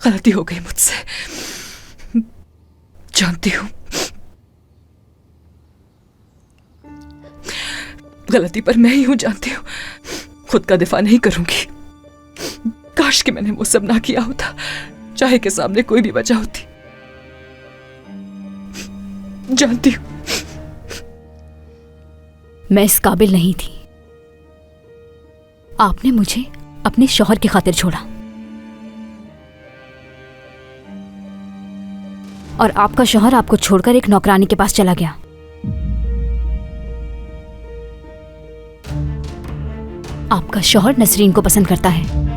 गलती हो गई मुझसे, जानती हूँ। गलती पर मैं ही हूं, जानती हूँ। खुद का दिफा नहीं करूंगी। काश कि मैंने वो सब ना किया होता, चाहे के सामने कोई भी वजह होती। जानती हूँ मैं इस काबिल नहीं थी। आपने मुझे अपने शौहर की खातिर छोड़ा और आपका शौहर आपको छोड़कर एक नौकरानी के पास चला गया। आपका शौहर नसरीन को पसंद करता है